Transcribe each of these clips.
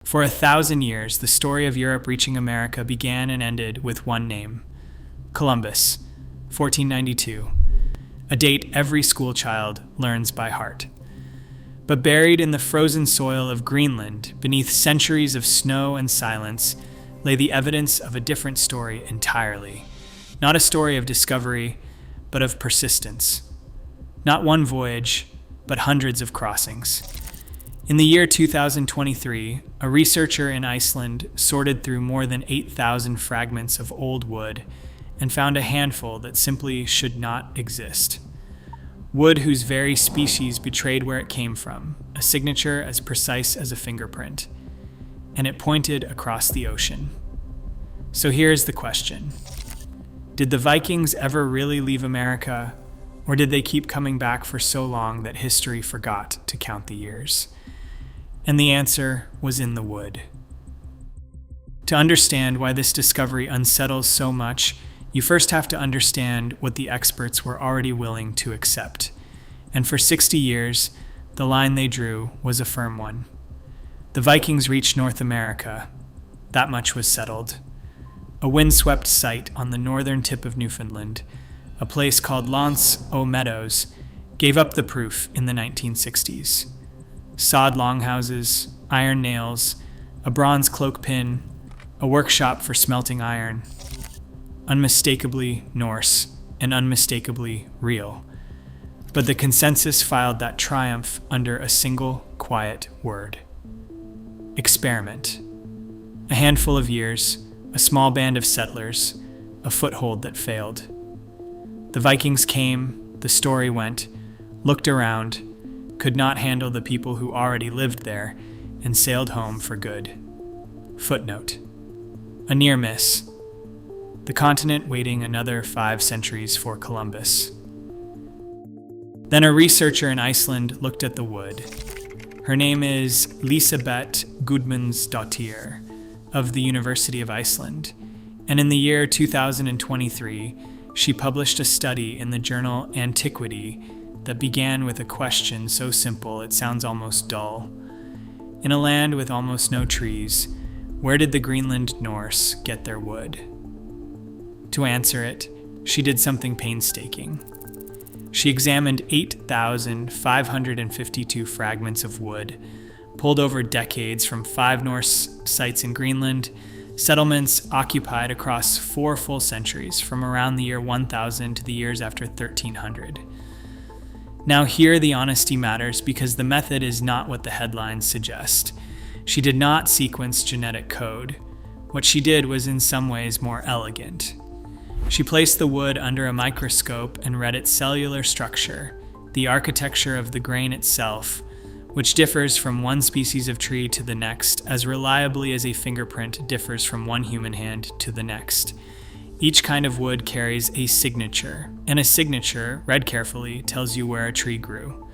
For 1,000 years, the story of Europe reaching America began and ended with one name: Columbus, 1492, a date every schoolchild learns by heart. But buried in the frozen soil of Greenland, beneath centuries of snow and silence, lay the evidence of a different story entirely. Not a story of discovery, but of persistence. Not one voyage, but hundreds of crossings. In the year 2023, a researcher in Iceland sorted through more than 8,000 fragments of old wood and found a handful that simply should not exist. Wood whose very species betrayed where it came from, a signature as precise as a fingerprint. And it pointed across the ocean. So here's the question. Did the Vikings ever really leave America, or did they keep coming back for so long that history forgot to count the years? And the answer was in the wood. To understand why this discovery unsettles so much, you first have to understand what the experts were already willing to accept. And for 60 years, the line they drew was a firm one. The Vikings reached North America. That much was settled. A windswept site on the northern tip of Newfoundland, a place called Meadows, gave up the proof in the 1960s. Sod longhouses, iron nails, a bronze cloak pin, a workshop for smelting iron. Unmistakably Norse and unmistakably real. But the consensus filed that triumph under a single quiet word. Experiment. A handful of years, a small band of settlers, a foothold that failed. The Vikings came, the story went, looked around, could not handle the people who already lived there, and sailed home for good. Footnote. A near miss. The continent waiting another 5 centuries for Columbus. Then a researcher in Iceland looked at the wood. Her name is Lísabet Guðmundsdóttir of the University of Iceland, and in the year 2023, she published a study in the journal Antiquity that began with a question so simple it sounds almost dull. In a land with almost no trees, where did the Greenland Norse get their wood? To answer it, she did something painstaking. She examined 8,552 fragments of wood, pulled over decades from 5 Norse sites in Greenland, settlements occupied across 4 full centuries, from around the year 1000 to the years after 1300. Now here the honesty matters because the method is not what the headlines suggest. She did not sequence genetic code. What she did was in some ways more elegant. She placed the wood under a microscope and read its cellular structure, the architecture of the grain itself, which differs from one species of tree to the next as reliably as a fingerprint differs from one human hand to the next. Each kind of wood carries a signature, and a signature, read carefully, tells you where a tree grew.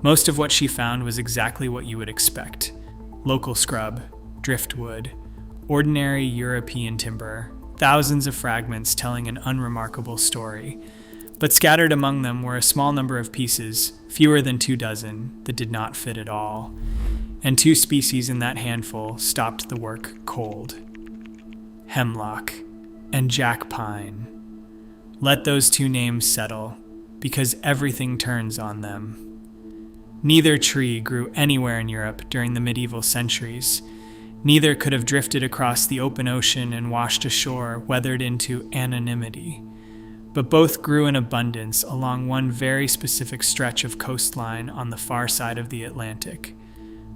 Most of what she found was exactly what you would expect. Local scrub, driftwood, ordinary European timber, thousands of fragments telling an unremarkable story. But scattered among them were a small number of pieces, fewer than 2 dozen, that did not fit at all. And 2 species in that handful stopped the work cold. Hemlock and jack pine. Let those 2 names settle, because everything turns on them. Neither tree grew anywhere in Europe during the medieval centuries. Neither could have drifted across the open ocean and washed ashore, weathered into anonymity. But both grew in abundance along one very specific stretch of coastline on the far side of the Atlantic,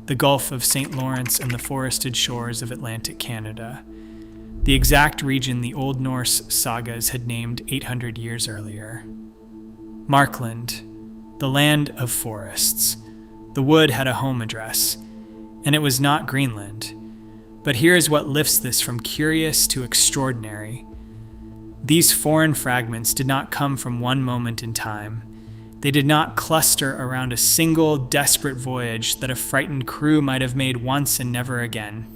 the Gulf of St. Lawrence and the forested shores of Atlantic Canada, the exact region the Old Norse sagas had named 800 years earlier. Markland, the land of forests. The wood had a home address, and it was not Greenland. But here is what lifts this from curious to extraordinary. These foreign fragments did not come from one moment in time. They did not cluster around a single desperate voyage that a frightened crew might have made once and never again.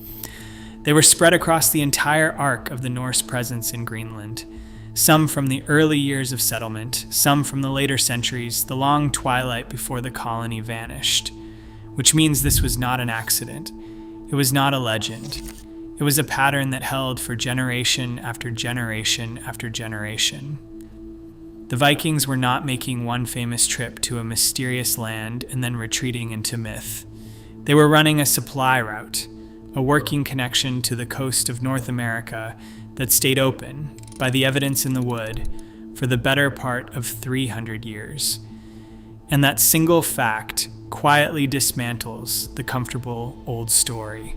They were spread across the entire arc of the Norse presence in Greenland, some from the early years of settlement, some from the later centuries, the long twilight before the colony vanished, which means this was not an accident. It was not a legend. It was a pattern that held for generation after generation after generation. The Vikings were not making one famous trip to a mysterious land and then retreating into myth. They were running a supply route, a working connection to the coast of North America that stayed open, by the evidence in the wood, for the better part of 300 years. And that single fact quietly dismantles the comfortable old story.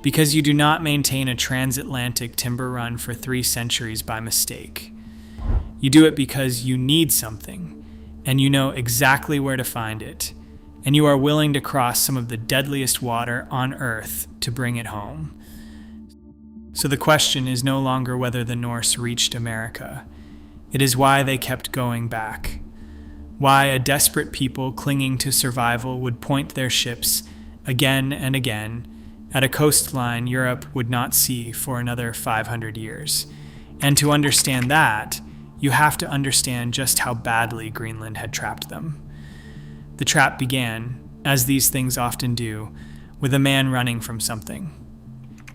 Because you do not maintain a transatlantic timber run for 3 centuries by mistake. You do it because you need something, and you know exactly where to find it, and you are willing to cross some of the deadliest water on Earth to bring it home. So the question is no longer whether the Norse reached America. It is why they kept going back. Why a desperate people clinging to survival would point their ships again and again at a coastline Europe would not see for another 500 years. And to understand that, you have to understand just how badly Greenland had trapped them. The trap began, as these things often do, with a man running from something.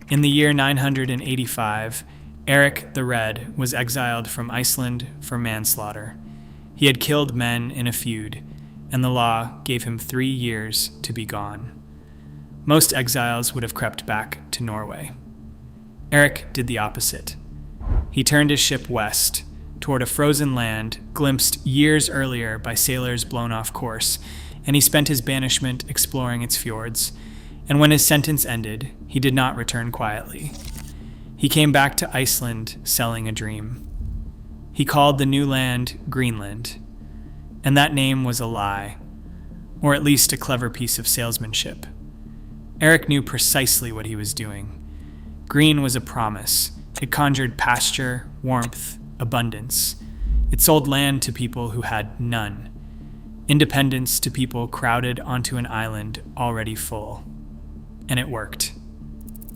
In the year 985, Eric the Red was exiled from Iceland for manslaughter. He had killed men in a feud, and the law gave him 3 years to be gone. Most exiles would have crept back to Norway. Eric did the opposite. He turned his ship west, toward a frozen land glimpsed years earlier by sailors blown off course, and he spent his banishment exploring its fjords. And when his sentence ended, he did not return quietly. He came back to Iceland selling a dream. He called the new land Greenland, and that name was a lie, or at least a clever piece of salesmanship. Eric knew precisely what he was doing. Green was a promise. It conjured pasture, warmth, abundance. It sold land to people who had none. Independence to people crowded onto an island already full. And it worked.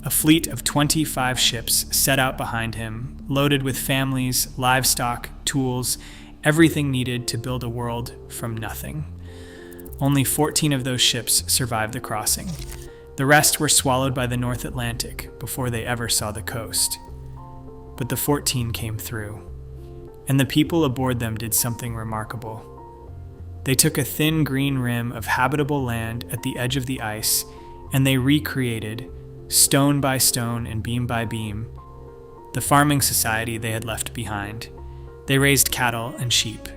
A fleet of 25 ships set out behind him, loaded with families, livestock, tools, everything needed to build a world from nothing. Only 14 of those ships survived the crossing. The rest were swallowed by the North Atlantic before they ever saw the coast. But the 14 came through, and the people aboard them did something remarkable. They took a thin green rim of habitable land at the edge of the ice, and they recreated, stone by stone and beam by beam, the farming society they had left behind. They raised cattle and sheep.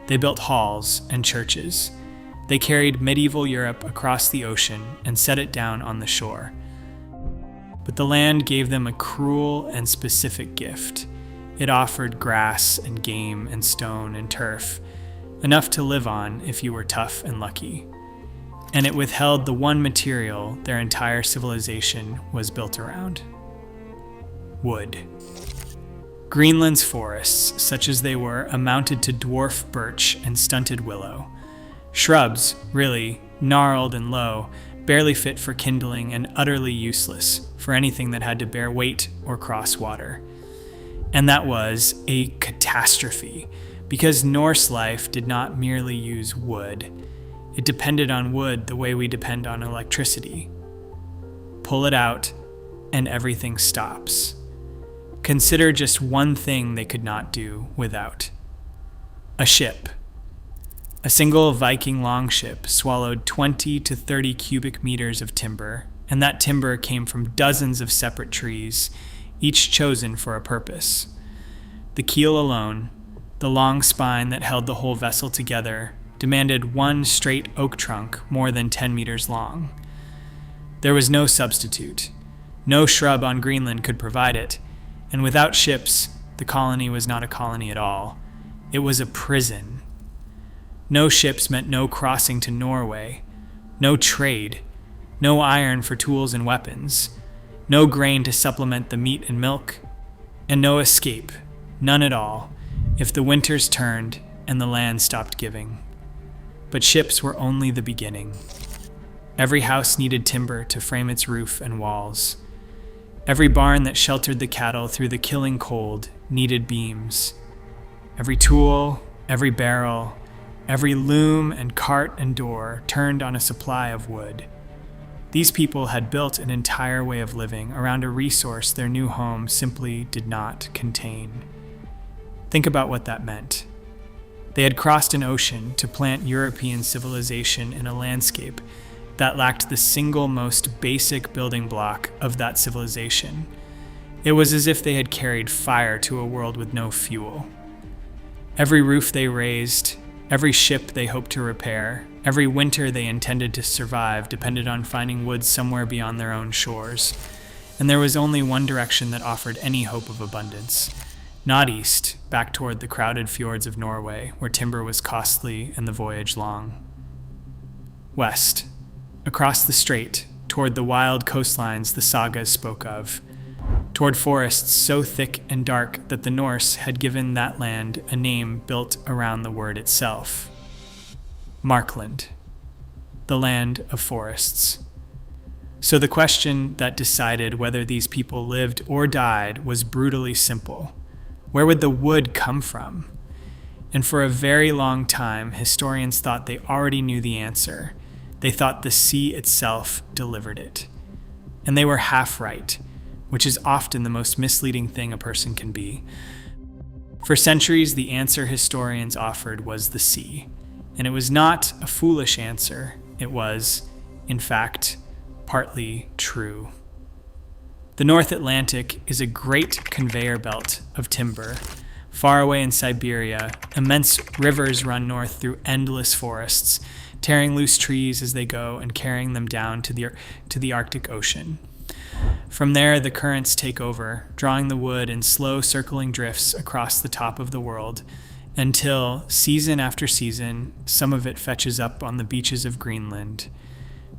They built halls and churches. They carried medieval Europe across the ocean and set it down on the shore. But the land gave them a cruel and specific gift. It offered grass and game and stone and turf, enough to live on if you were tough and lucky. And it withheld the one material their entire civilization was built around: wood. Greenland's forests, such as they were, amounted to dwarf birch and stunted willow. Shrubs, really, gnarled and low, barely fit for kindling and utterly useless for anything that had to bear weight or cross water. And that was a catastrophe, because Norse life did not merely use wood. It depended on wood the way we depend on electricity. Pull it out, and everything stops. Consider just one thing they could not do without: a ship. A single Viking longship swallowed 20 to 30 cubic meters of timber, and that timber came from dozens of separate trees, each chosen for a purpose. The keel alone, the long spine that held the whole vessel together, demanded one straight oak trunk more than 10 meters long. There was no substitute. No shrub on Greenland could provide it, and without ships, the colony was not a colony at all. It was a prison. No ships meant no crossing to Norway, no trade, no iron for tools and weapons, no grain to supplement the meat and milk, and no escape, none at all, if the winters turned and the land stopped giving. But ships were only the beginning. Every house needed timber to frame its roof and walls. Every barn that sheltered the cattle through the killing cold needed beams. Every tool, every barrel, every loom and cart and door turned on a supply of wood. These people had built an entire way of living around a resource their new home simply did not contain. Think about what that meant. They had crossed an ocean to plant European civilization in a landscape that lacked the single most basic building block of that civilization. It was as if they had carried fire to a world with no fuel. Every roof they raised, every ship they hoped to repair, every winter they intended to survive depended on finding wood somewhere beyond their own shores. And there was only one direction that offered any hope of abundance. Not east, back toward the crowded fjords of Norway, where timber was costly and the voyage long. West, across the strait, toward the wild coastlines the sagas spoke of, toward forests so thick and dark that the Norse had given that land a name built around the word itself. Markland, the land of forests. So the question that decided whether these people lived or died was brutally simple. Where would the wood come from? And for a very long time, historians thought they already knew the answer. They thought the sea itself delivered it. And they were half right, which is often the most misleading thing a person can be. For centuries, the answer historians offered was the sea. And it was not a foolish answer. It was, in fact, partly true. The North Atlantic is a great conveyor belt of timber. Far away in Siberia, immense rivers run north through endless forests, tearing loose trees as they go and carrying them down to the Arctic Ocean. From there, the currents take over, drawing the wood in slow circling drifts across the top of the world, until, season after season, some of it fetches up on the beaches of Greenland.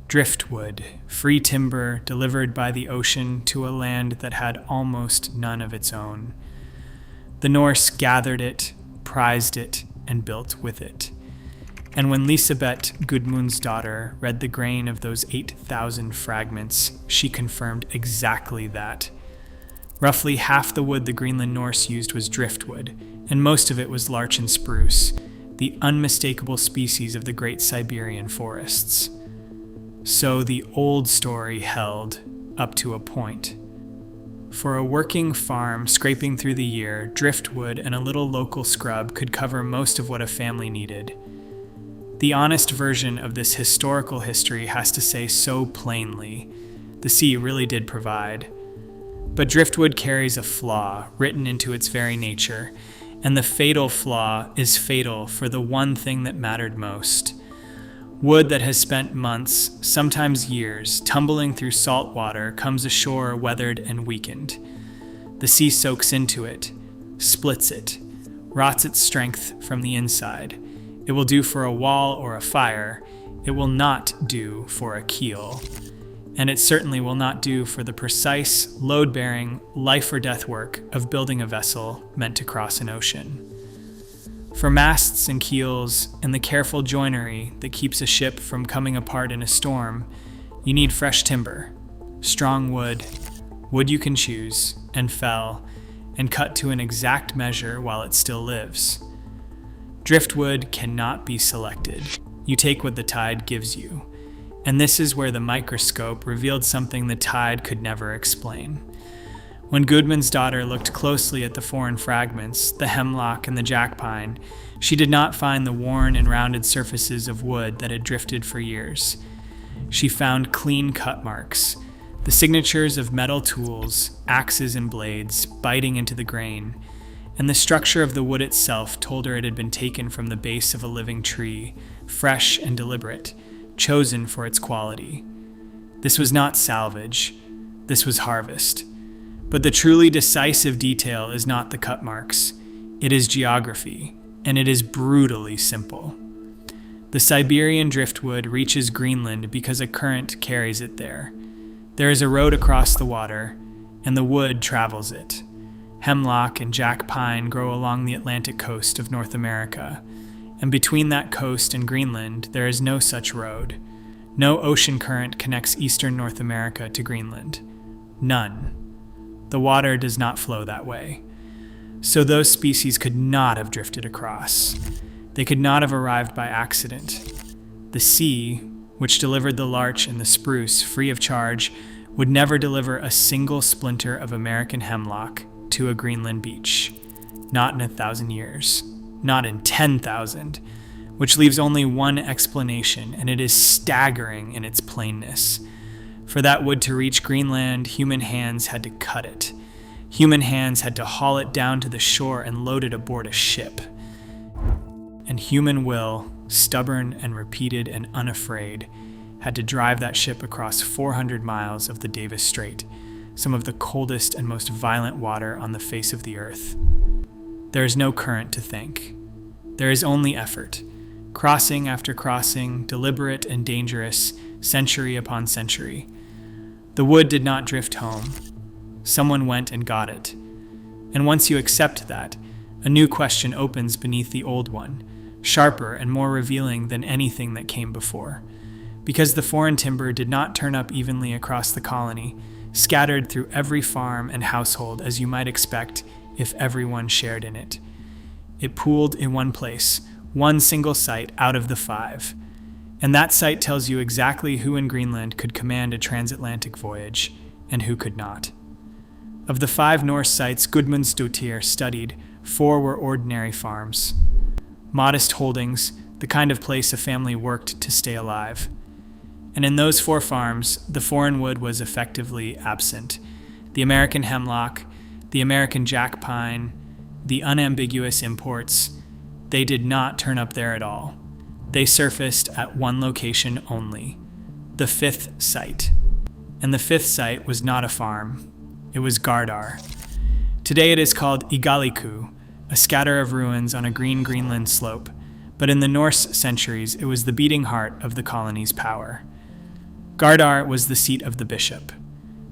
Driftwood, free timber delivered by the ocean to a land that had almost none of its own. The Norse gathered it, prized it, and built with it. And when Lísabet Guðmundsdóttir read the grain of those 8,000 fragments, she confirmed exactly that. Roughly half the wood the Greenland Norse used was driftwood, and most of it was larch and spruce, the unmistakable species of the great Siberian forests. So the old story held up to a point. For a working farm scraping through the year, driftwood and a little local scrub could cover most of what a family needed. The honest version of this historical history has to say so plainly, the sea really did provide. But driftwood carries a flaw written into its very nature, and the fatal flaw is fatal for the one thing that mattered most. Wood that has spent months, sometimes years, tumbling through salt water comes ashore weathered and weakened. The sea soaks into it, splits it, rots its strength from the inside. It will do for a wall or a fire. It will not do for a keel. And it certainly will not do for the precise, load-bearing, life-or-death work of building a vessel meant to cross an ocean. For masts and keels and the careful joinery that keeps a ship from coming apart in a storm, you need fresh timber, strong wood you can choose, and fell, and cut to an exact measure while it still lives. Driftwood cannot be selected. You take what the tide gives you. And this is where the microscope revealed something the tide could never explain. When Guðmundsdóttir looked closely at the foreign fragments, the hemlock and the jack pine, she did not find the worn and rounded surfaces of wood that had drifted for years. She found clean cut marks, the signatures of metal tools, axes and blades, biting into the grain, and the structure of the wood itself told her it had been taken from the base of a living tree, fresh and deliberate, chosen for its quality. This was not salvage, this was harvest. But the truly decisive detail is not the cut marks. It is geography, and it is brutally simple. The Siberian driftwood reaches Greenland because a current carries it there. There is a road across the water, and the wood travels it. Hemlock and jack pine grow along the Atlantic coast of North America, and between that coast and Greenland there is no such road. No ocean current connects eastern North America to Greenland. None. The water does not flow that way. So those species could not have drifted across. They could not have arrived by accident. The sea which delivered the larch and the spruce free of charge, would never deliver a single splinter of American hemlock to a Greenland beach. Not in 1,000 years. Not in 10,000. Which leaves only one explanation, and it is staggering in its plainness. For that wood to reach Greenland, human hands had to cut it. Human hands had to haul it down to the shore and load it aboard a ship. And human will, stubborn and repeated and unafraid, had to drive that ship across 400 miles of the Davis Strait, some of the coldest and most violent water on the face of the earth. There is no current to thank. There is only effort. Crossing after crossing, deliberate and dangerous, century upon century. The wood did not drift home. Someone went and got it. And once you accept that, a new question opens beneath the old one, sharper and more revealing than anything that came before. Because the foreign timber did not turn up evenly across the colony, scattered through every farm and household as you might expect if everyone shared in it. It pooled in one place, one single site out of the 5. And that site tells you exactly who in Greenland could command a transatlantic voyage, and who could not. Of the 5 Norse sites Guðmundsdóttir studied, 4 were ordinary farms. Modest holdings, the kind of place a family worked to stay alive. And in those 4 farms, the foreign wood was effectively absent. The American hemlock, the American jack pine, the unambiguous imports, they did not turn up there at all. They surfaced at one location only, the 5th site. And the 5th site was not a farm. It was Gardar. Today it is called Igaliku, a scatter of ruins on a green Greenland slope, but in the Norse centuries it was the beating heart of the colony's power. Gardar was the seat of the bishop,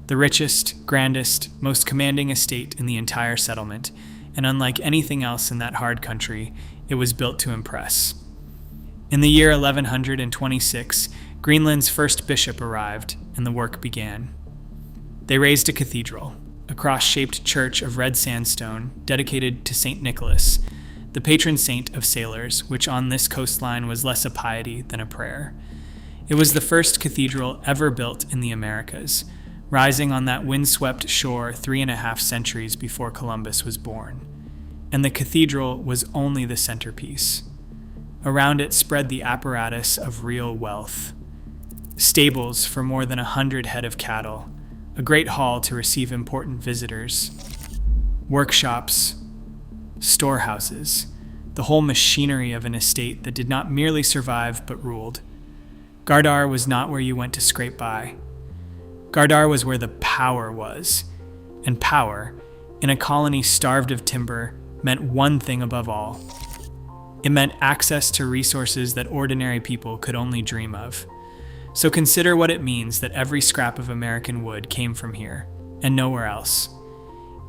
the richest, grandest, most commanding estate in the entire settlement, and unlike anything else in that hard country, it was built to impress. In the year 1126, Greenland's first bishop arrived, and the work began. They raised a cathedral, a cross-shaped church of red sandstone dedicated to St. Nicholas, the patron saint of sailors, which on this coastline was less a piety than a prayer. It was the first cathedral ever built in the Americas, rising on that windswept shore 3.5 centuries before Columbus was born. And the cathedral was only the centerpiece. Around it spread the apparatus of real wealth. Stables for more than 100 head of cattle, a great hall to receive important visitors, workshops, storehouses, the whole machinery of an estate that did not merely survive but ruled. Gardar was not where you went to scrape by. Gardar was where the power was, and power, in a colony starved of timber, meant one thing above all. It meant access to resources that ordinary people could only dream of. So consider what it means that every scrap of American wood came from here, and nowhere else.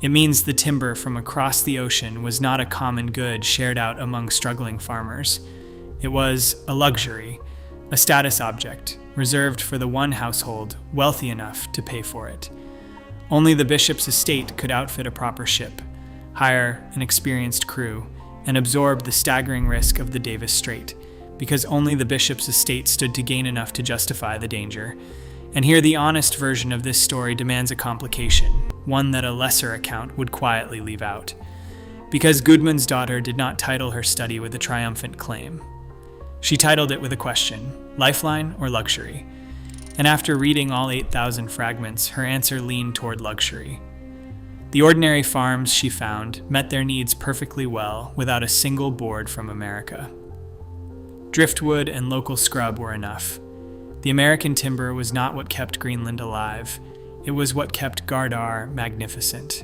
It means the timber from across the ocean was not a common good shared out among struggling farmers. It was a luxury, a status object, reserved for the one household wealthy enough to pay for it. Only the bishop's estate could outfit a proper ship, hire an experienced crew, and absorb the staggering risk of the Davis Strait, because only the bishop's estate stood to gain enough to justify the danger. And here the honest version of this story demands a complication, one that a lesser account would quietly leave out. Because Guðmundsdóttir did not title her study with a triumphant claim. She titled it with a question, lifeline or luxury? And after reading all 8,000 fragments, her answer leaned toward luxury. The ordinary farms she found met their needs perfectly well without a single board from America. Driftwood and local scrub were enough. The American timber was not what kept Greenland alive. It was what kept Gardar magnificent.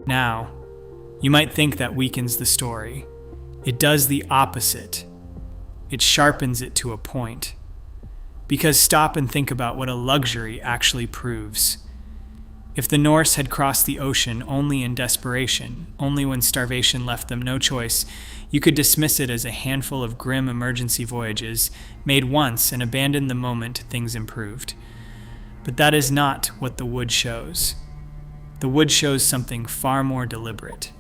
Now, you might think that weakens the story. It does the opposite. It sharpens it to a point. Because stop and think about what a luxury actually proves. If the Norse had crossed the ocean only in desperation, only when starvation left them no choice, you could dismiss it as a handful of grim emergency voyages made once and abandoned the moment things improved. But that is not what the wood shows. The wood shows something far more deliberate.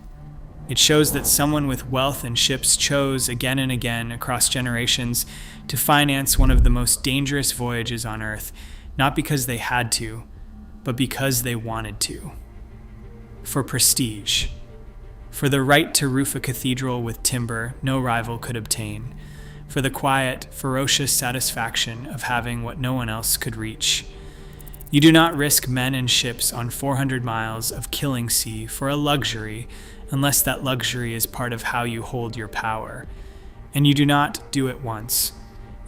It shows that someone with wealth and ships chose again and again across generations to finance one of the most dangerous voyages on Earth, not because they had to, but because they wanted to. For prestige. For the right to roof a cathedral with timber no rival could obtain. For the quiet, ferocious satisfaction of having what no one else could reach. You do not risk men and ships on 400 miles of killing sea for a luxury, unless that luxury is part of how you hold your power. And you do not do it once.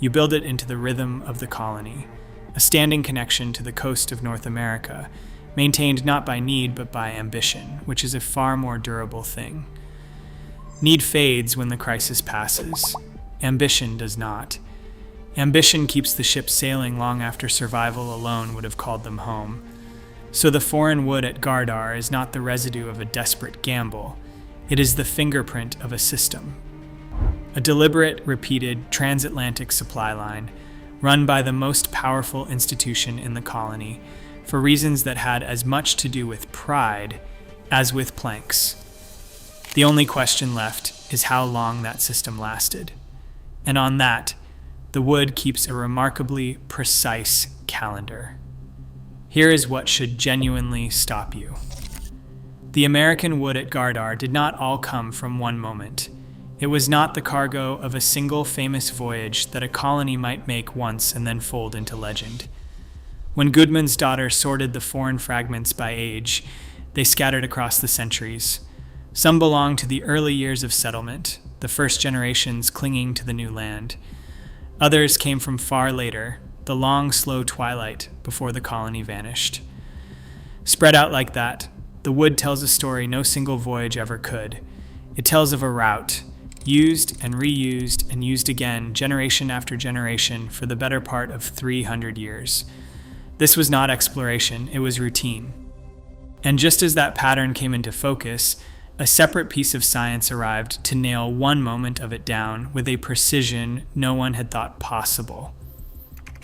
You build it into the rhythm of the colony, a standing connection to the coast of North America, maintained not by need but by ambition, which is a far more durable thing. Need fades when the crisis passes. Ambition does not. Ambition keeps the ship sailing long after survival alone would have called them home. So the foreign wood at Gardar is not the residue of a desperate gamble. It is the fingerprint of a system. A deliberate, repeated transatlantic supply line, run by the most powerful institution in the colony, for reasons that had as much to do with pride as with planks. The only question left is how long that system lasted. And on that, the wood keeps a remarkably precise calendar. Here is what should genuinely stop you. The American wood at Gardar did not all come from one moment. It was not the cargo of a single famous voyage that a colony might make once and then fold into legend. When Guðmundsdóttir sorted the foreign fragments by age, they scattered across the centuries. Some belonged to the early years of settlement, the first generations clinging to the new land. Others came from far later, the long, slow twilight before the colony vanished. Spread out like that, the wood tells a story no single voyage ever could. It tells of a route, used and reused and used again, generation after generation, for the better part of 300 years. This was not exploration, it was routine. And just as that pattern came into focus, a separate piece of science arrived to nail one moment of it down with a precision no one had thought possible.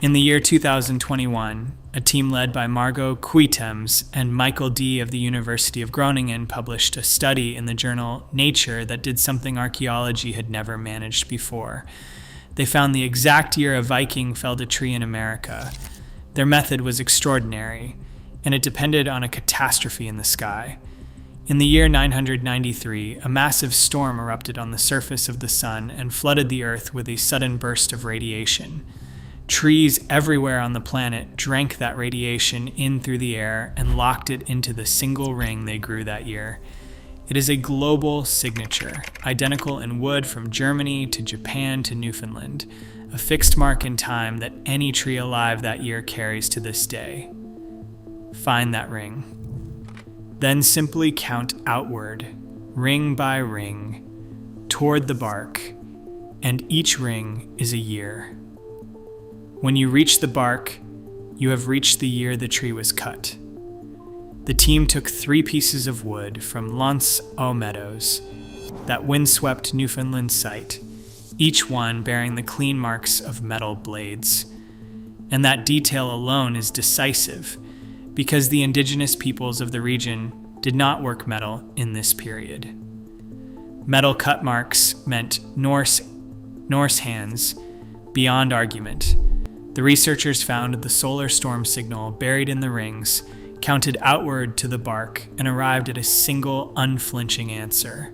In the year 2021, a team led by Margot Quitems and Michael D. of the University of Groningen published a study in the journal Nature that did something archaeology had never managed before. They found the exact year a Viking felled a tree in America. Their method was extraordinary, and it depended on a catastrophe in the sky. In the year 993, a massive storm erupted on the surface of the sun and flooded the Earth with a sudden burst of radiation. Trees everywhere on the planet drank that radiation in through the air and locked it into the single ring they grew that year. It is a global signature, identical in wood from Germany to Japan to Newfoundland, a fixed mark in time that any tree alive that year carries to this day. Find that ring. Then simply count outward, ring by ring, toward the bark, and each ring is a year. When you reach the bark, you have reached the year the tree was cut. The team took 3 pieces of wood from Meadows, that windswept Newfoundland site, each one bearing the clean marks of metal blades. And that detail alone is decisive, because the indigenous peoples of the region did not work metal in this period. Metal cut marks meant Norse hands, beyond argument. The researchers found the solar storm signal buried in the rings, counted outward to the bark, and arrived at a single unflinching answer.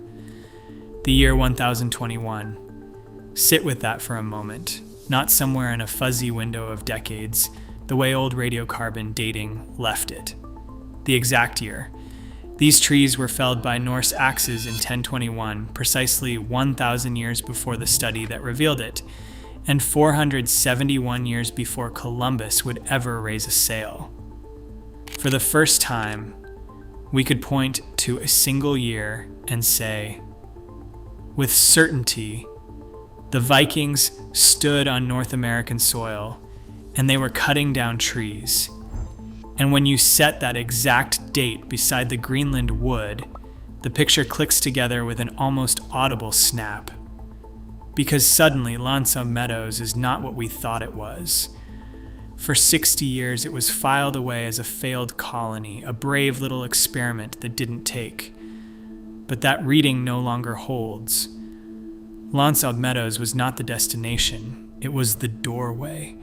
The year 1021. Sit with that for a moment, not somewhere in a fuzzy window of decades, the way old radiocarbon dating left it. The exact year. These trees were felled by Norse axes in 1021, precisely 1,000 years before the study that revealed it, and 471 years before Columbus would ever raise a sail. For the first time, we could point to a single year and say, with certainty, the Vikings stood on North American soil, and they were cutting down trees. And when you set that exact date beside the Greenland wood, the picture clicks together with an almost audible snap. Because suddenly Meadows is not what we thought it was. For 60 years, it was filed away as a failed colony, a brave little experiment that didn't take. but that reading no longer holds. Meadows was not the destination, it was the doorway.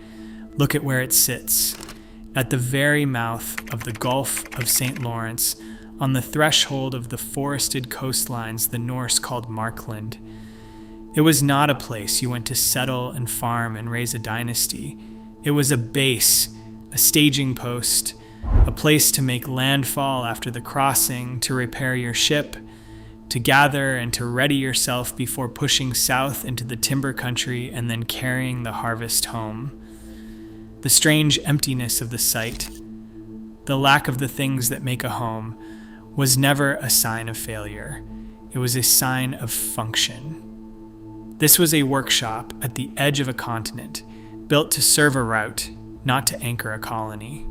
Look at where it sits. At the very mouth of the Gulf of St. Lawrence, on the threshold of the forested coastlines the Norse called Markland. It was not a place you went to settle and farm and raise a dynasty. It was a base, a staging post, a place to make landfall after the crossing, to repair your ship, to gather and to ready yourself before pushing south into the timber country and then carrying the harvest home. The strange emptiness of the site, the lack of the things that make a home, was never a sign of failure. It was a sign of function. This was a workshop at the edge of a continent, built to serve a route, not to anchor a colony.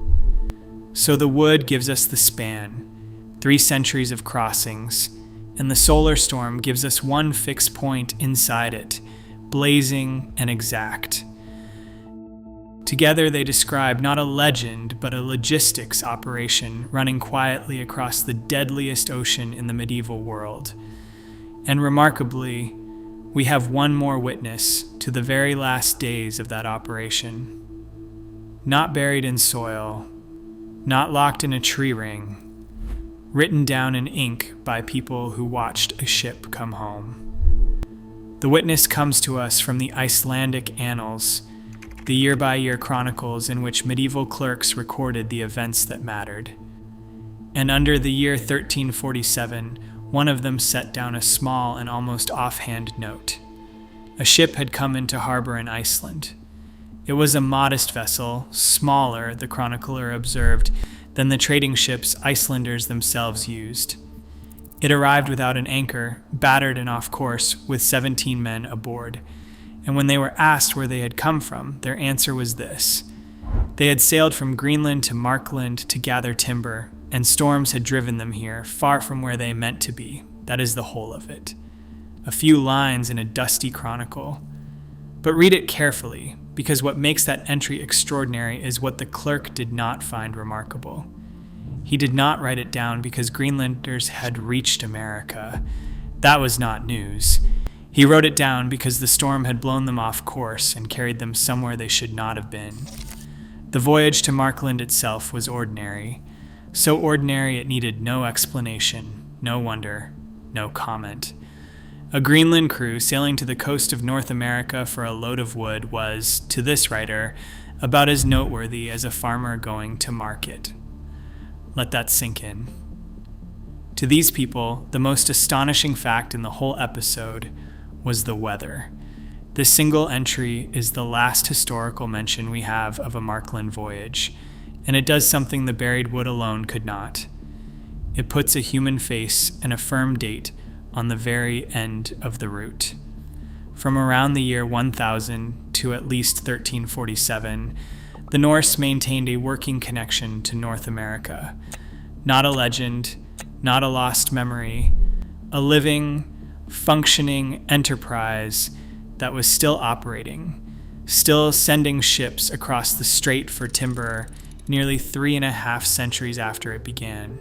So the wood gives us the span, 3 centuries of crossings, and the solar storm gives us one fixed point inside it, blazing and exact. Together they describe not a legend, but a logistics operation running quietly across the deadliest ocean in the medieval world. And remarkably, we have one more witness to the very last days of that operation. Not buried in soil, not locked in a tree ring, written down in ink by people who watched a ship come home. The witness comes to us from the Icelandic annals, the year-by-year chronicles in which medieval clerks recorded the events that mattered. And under the year 1347, one of them set down a small and almost offhand note. A ship had come into harbor in Iceland. It was a modest vessel, smaller, the chronicler observed, than the trading ships Icelanders themselves used. It arrived without an anchor, battered and off course, with 17 men aboard. And when they were asked where they had come from, their answer was this. They had sailed from Greenland to Markland to gather timber, and storms had driven them here, far from where they meant to be. That is the whole of it. A few lines in a dusty chronicle. But read it carefully, because what makes that entry extraordinary is what the clerk did not find remarkable. He did not write it down because Greenlanders had reached America. That was not news. He wrote it down because the storm had blown them off course and carried them somewhere they should not have been. The voyage to Markland itself was ordinary. So ordinary it needed no explanation, no wonder, no comment. A Greenland crew sailing to the coast of North America for a load of wood was, to this writer, about as noteworthy as a farmer going to market. Let that sink in. To these people, the most astonishing fact in the whole episode was the weather. This single entry is the last historical mention we have of a Markland voyage, and it does something the buried wood alone could not. It puts a human face and a firm date on the very end of the route. From around the year 1000 to at least 1347, the Norse maintained a working connection to North America. Not a legend, not a lost memory, a living, functioning enterprise that was still operating, still sending ships across the strait for timber nearly 3.5 centuries after it began.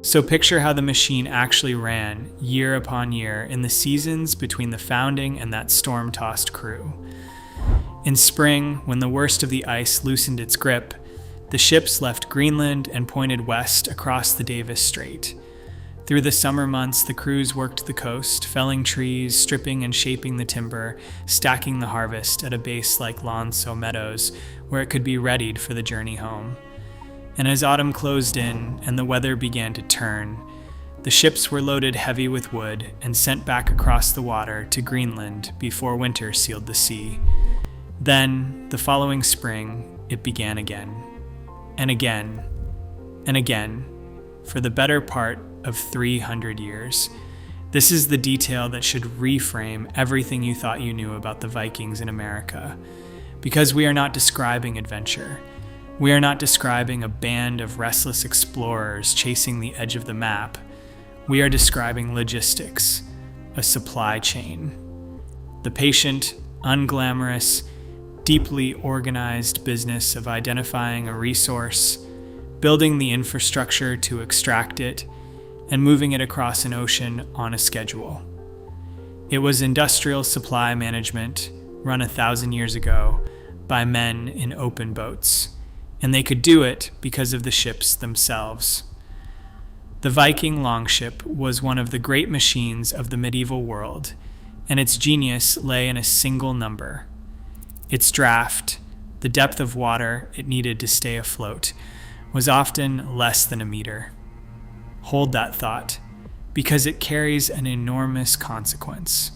So picture how the machine actually ran, year upon year, in the seasons between the founding and that storm-tossed crew. In spring, when the worst of the ice loosened its grip, the ships left Greenland and pointed west across the Davis Strait. Through the summer months, the crews worked the coast, felling trees, stripping and shaping the timber, stacking the harvest at a base like Meadows, where it could be readied for the journey home. And as autumn closed in and the weather began to turn, the ships were loaded heavy with wood and sent back across the water to Greenland before winter sealed the sea. Then, the following spring, it began again, and again, and again, for the better part of 300 years. This is the detail that should reframe everything you thought you knew about the Vikings in America, because we are not describing adventure. We are not describing a band of restless explorers chasing the edge of the map. We are describing logistics, a supply chain. The patient, unglamorous, deeply organized business of identifying a resource, building the infrastructure to extract it, and moving it across an ocean on a schedule. It was industrial supply management run 1,000 years ago by men in open boats, and they could do it because of the ships themselves. The Viking longship was one of the great machines of the medieval world, and its genius lay in a single number. Its draft, the depth of water it needed to stay afloat, was often less than a meter. Hold that thought, because it carries an enormous consequence.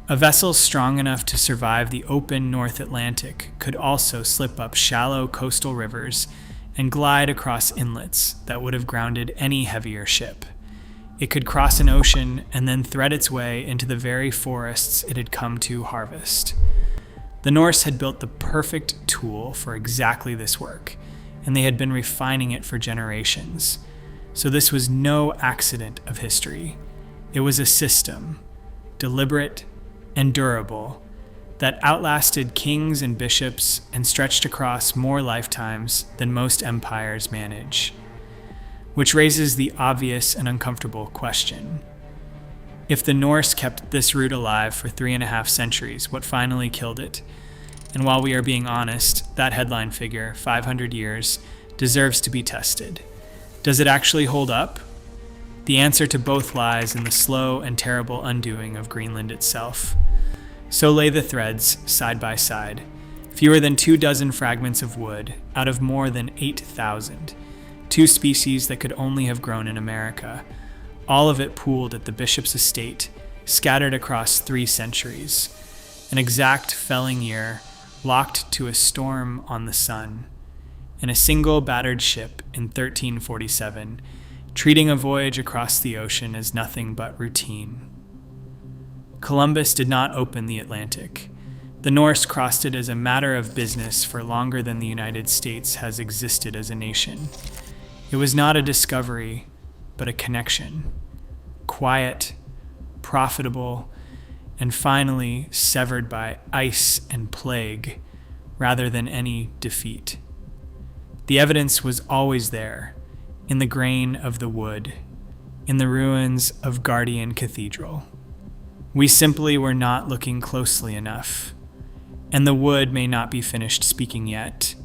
A vessel strong enough to survive the open North Atlantic could also slip up shallow coastal rivers and glide across inlets that would have grounded any heavier ship. It could cross an ocean and then thread its way into the very forests it had come to harvest. The Norse had built the perfect tool for exactly this work, and they had been refining it for generations. So this was no accident of history. It was a system, deliberate and durable, that outlasted kings and bishops and stretched across more lifetimes than most empires manage. Which raises the obvious and uncomfortable question. If the Norse kept this route alive for 3.5 centuries, what finally killed it? And while we are being honest, that headline figure, 500 years, deserves to be tested. Does it actually hold up? The answer to both lies in the slow and terrible undoing of Greenland itself. So lay the threads side by side. Fewer than 24 fragments of wood out of more than 8,000. 2 species that could only have grown in America. All of it pooled at the bishop's estate, scattered across 3 centuries. An exact felling year, locked to a storm on the sun. And a single battered ship in 1347, treating a voyage across the ocean as nothing but routine. Columbus did not open the Atlantic. The Norse crossed it as a matter of business for longer than the United States has existed as a nation. It was not a discovery, but a connection. Quiet, profitable, and finally severed by ice and plague, rather than any defeat. The evidence was always there, in the grain of the wood, in the ruins of Gardar Cathedral. We simply were not looking closely enough, and the wood may not be finished speaking yet,